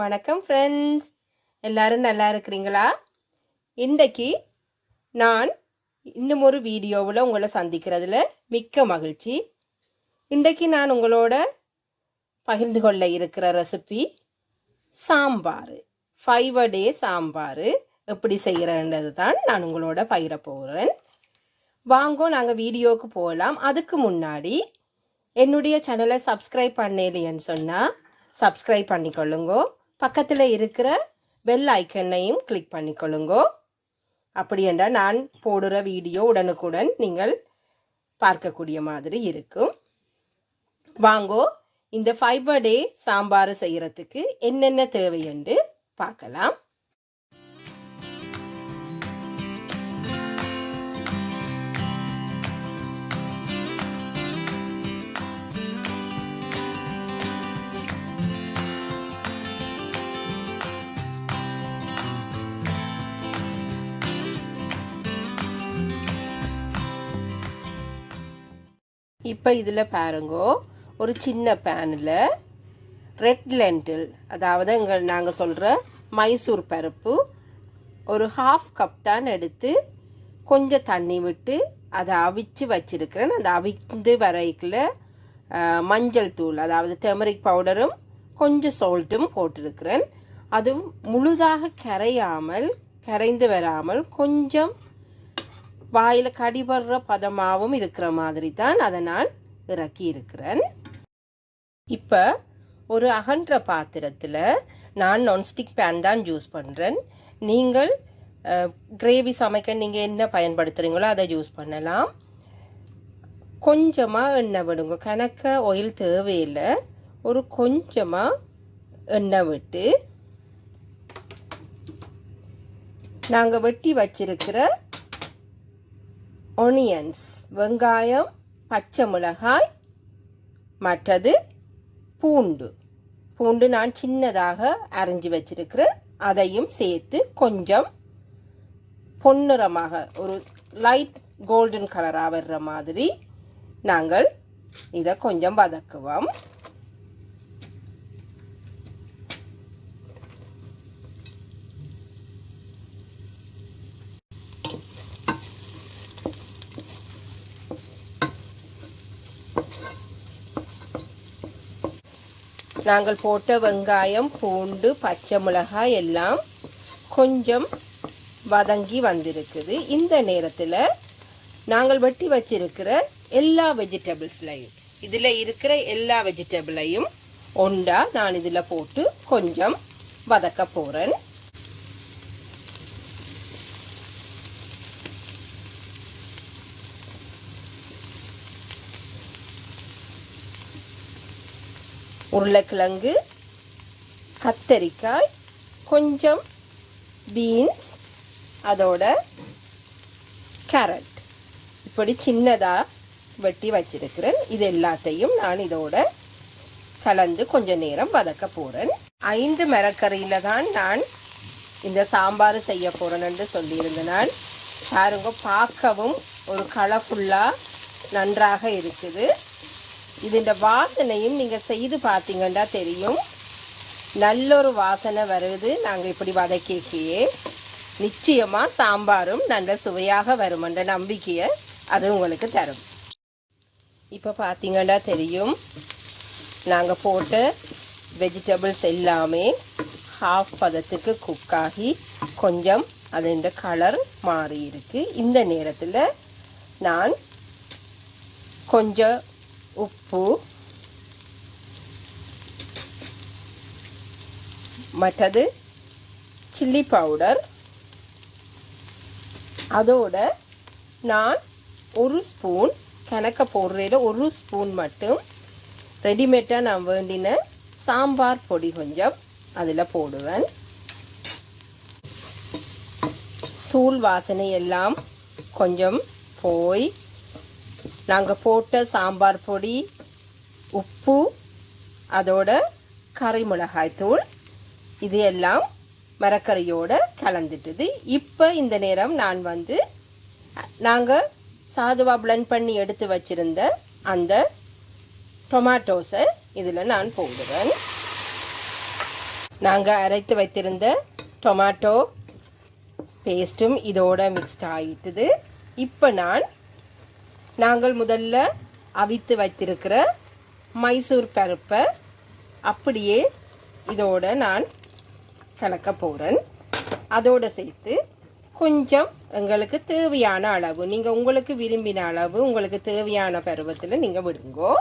வணக்கம் ஃப்ரெண்ட்ஸ், எல்லாரும் நல்லா இருக்கிறீங்களா? இன்றைக்கு நான் இன்னும் ஒரு வீடியோவில் உங்களை சந்திக்கிறதுல மிக்க மகிழ்ச்சி. இன்றைக்கு நான் உங்களோட பகிர்ந்து கொள்ள இருக்கிற ரெசிபி சாம்பார். 5 டே சாம்பார் எப்படி செய்கிறன்றது தான் நான் உங்களோட பகிர போகிறேன். வாங்கோ நாங்கள் வீடியோவுக்கு போகலாம். அதுக்கு முன்னாடி என்னுடைய சேனலை சப்ஸ்கிரைப் பண்ணலைன்னு சொன்னால் சப்ஸ்கிரைப் பண்ணிக்கொள்ளுங்கோ. பக்கத்தில் இருக்கிற பெல் ஐக்கனையும் கிளிக் பண்ணிக்கொள்ளுங்கோ. அப்படி என்றால் நான் போடுற வீடியோ உடனுக்குடன் நீங்கள் பார்க்கக்கூடிய மாதிரி இருக்கும். வாங்கோ இந்த 5 டே சாம்பார் செய்கிறதுக்கு என்னென்ன தேவை என்று பார்க்கலாம். இப்போ இதில் பாருங்கோ, ஒரு சின்ன பேனில் ரெட் லென்டில், அதாவது நாங்கள் சொல்கிற மைசூர் பருப்பு ஒரு 1/2 கப் தான் எடுத்து கொஞ்சம் தண்ணி விட்டு அதை அவிச்சு வச்சிருக்கிறேன். அந்த அவிந்து வரைக்குள்ள மஞ்சள் தூள், அதாவது டெர்மரிக் பவுடரும் கொஞ்சம் சால்ட்டும் போட்டிருக்கிறேன். அது முழுதாக கரைந்து வராமல் கொஞ்சம் வாயில் கடிபடுற பதமாகவும் இருக்கிற மாதிரி தான் அதை நான் இறக்கி இருக்கிறேன். இப்போ ஒரு அகன்ற பாத்திரத்தில் நான் நான்ஸ்டிக் பேன் தான் யூஸ் பண்ணுறேன். நீங்கள் கிரேவி சமைக்க நீங்கள் என்ன பயன்படுத்துகிறீங்களோ அதை யூஸ் பண்ணலாம். கொஞ்சமாக எண்ணெய் விடுங்க, கணக்க ஆயில் தேவையில்லை. ஒரு கொஞ்சமாக எண்ணெய் விட்டு நாங்கள் வெட்டி வச்சிருக்கிற ஆனியன்ஸ், வெங்காயம், பச்சை மிளகாய், மற்றது பூண்டு நான் சின்னதாக அரைஞ்சி வச்சிருக்கிறேன். அதையும் சேர்த்து கொஞ்சம் பொன்னிறமாக ஒரு லைட் கோல்டன் கலராக வர்ற மாதிரி நாங்கள் இதை கொஞ்சம் வதக்குவோம். நாங்கள் போட்ட வெங்காயம், பூண்டு, பச்சை மிளகாய் எல்லாம் கொஞ்சம் வதங்கி வந்திருக்குது. இந்த நேரத்தில் நாங்கள் வெட்டி வச்சிருக்கிற எல்லா வெஜிடபிள்ஸ்லையும், இதில் இருக்கிற எல்லா வெஜிடபிளையும் ஒன்றா நான் இதில் போட்டு கொஞ்சம் வதக்க போகிறேன். உருளைக்கிழங்கு, கத்தரிக்காய், கொஞ்சம் பீன்ஸ், அதோட கேரட் இப்படி சின்னதாக வெட்டி வச்சிருக்கிறேன். இது எல்லாத்தையும் நான் இதோட கலந்து கொஞ்ச நேரம் வதக்க போகிறேன். 5 மரக்கறியில் தான் நான் இந்த சாம்பார் செய்ய போகிறேன்னு சொல்லியிருந்தேன். நான் பாருங்க, பார்க்கவும் ஒரு கலர்ஃபுல்லாக நன்றாக இருக்குது. இந்த வாசனையும் நீங்கள் செய்து பார்த்தீங்கன்னா தெரியும், நல்ல ஒரு வாசனை வருது. நாங்கள் இப்படி வதக்கியே நிச்சயமாக சாம்பாரும் நல்ல சுவையாக வருமென்ற நம்பிக்கையை அது உங்களுக்கு தரும். இப்போ பார்த்தீங்கன்னா தெரியும், நாங்கள் போட்ட வெஜிடபிள்ஸ் எல்லாமே 1/2 பதத்துக்கு குக்காகி கொஞ்சம் அது இந்த கலர் மாறி இருக்கு. இந்த நேரத்தில் நான் கொஞ்சம் உப்பு, மற்றது சில்லி பவுடர், அதோட நான் 1 ஸ்பூன் கணக்க போடுறதில் 1 ஸ்பூன் மட்டும் ரெடிமேடாக நான் வேண்டின சாம்பார் பொடி கொஞ்சம் அதில் போடுவேன். தூள் வாசனை எல்லாம் கொஞ்சம் போய் நாங்கள் போட்ட சாம்பார் பொடி, உப்பு, அதோட கறி மிளகாய் தூள் இது எல்லாம் மரக்கறியோடு கலந்துட்டுது. இப்போ இந்த நேரம் நான் நாங்கள் சாதுவாக பிளெண்ட் பண்ணி எடுத்து வச்சுருந்த அந்த டொமேட்டோஸை இதில் நான் போடுவேன். நாங்கள் அரைத்து வைத்திருந்த டொமேட்டோ பேஸ்ட்டும் இதோட மிக்ஸ்ட் ஆகிட்டுது. இப்போ நாங்கள் முதல்ல அவித்து வைத்திருக்கிற மைசூர் பருப்பை அப்படியே இதோட நான் கலக்க போகிறேன். அதோடு சேர்த்து கொஞ்சம் எங்களுக்கு தேவையான அளவு, நீங்கள் உங்களுக்கு விரும்பின அளவு உங்களுக்கு தேவையான பருவத்தில் நீங்கள் விடுங்கோ.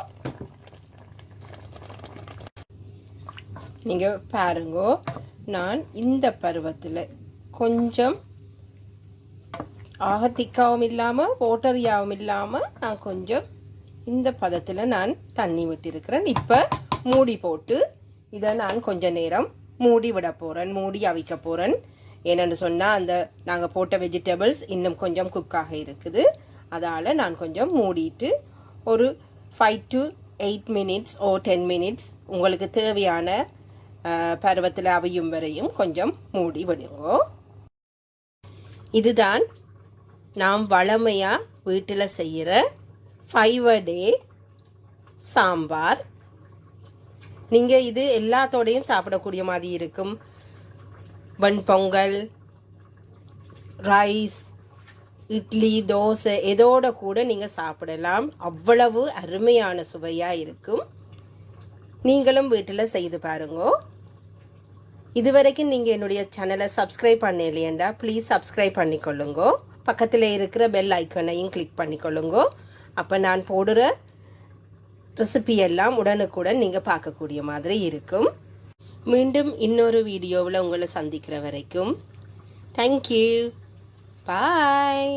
நீங்கள் பாருங்கோ, நான் இந்த பருவத்தில் கொஞ்சம் திக்காவும் இல்லாமல் வாட்டரியாகவும் இல்லாமல் நான் கொஞ்சம் இந்த பதத்தில் நான் தண்ணி விட்டிருக்கிறேன். இப்போ மூடி போட்டு இதை நான் கொஞ்சம் நேரம் மூடி விட போகிறேன், மூடி அவிக்க போகிறேன். ஏன்னு சொன்னால் அந்த நாங்கள் போட்ட வெஜிடபிள்ஸ் இன்னும் கொஞ்சம் குக்காக இருக்குது. அதால் நான் கொஞ்சம் மூடிட்டு ஒரு 5 to 8 minutes or 10 minutes உங்களுக்கு தேவையான பருவத்தில் அவியும் வரையும் கொஞ்சம் மூடி விடுங்கோ. இதுதான் நாம் வழமையாக வீட்டில் செய்கிற 5 a day சாம்பார். நீங்கள் இது எல்லாத்தோடையும் சாப்பிடக்கூடிய மாதிரி இருக்கும். வெண்பொங்கல், ரைஸ், இட்லி, தோசை எதோட கூட நீங்கள் சாப்பிடலாம். அவ்வளவு அருமையான சுவையாக இருக்கும். நீங்களும் வீட்டில் செய்து பாருங்கோ. இதுவரைக்கும் நீங்கள் என்னுடைய சேனலை சப்ஸ்கிரைப் பண்ணலையேண்டா ப்ளீஸ் சப்ஸ்கிரைப் பண்ணிக்கொள்ளுங்கோ. பக்கத்தில் இருக்கிற பெல் ஐக்கனையும் கிளிக் பண்ணிக்கொள்ளுங்கோ. அப்போ நான் போடுற ரெசிபி எல்லாம் உடனுக்குடன் நீங்கள் பார்க்கக்கூடிய மாதிரி இருக்கும். மீண்டும் இன்னொரு வீடியோவில் உங்களை சந்திக்கிற வரைக்கும் தேங்க்யூ, பாய்.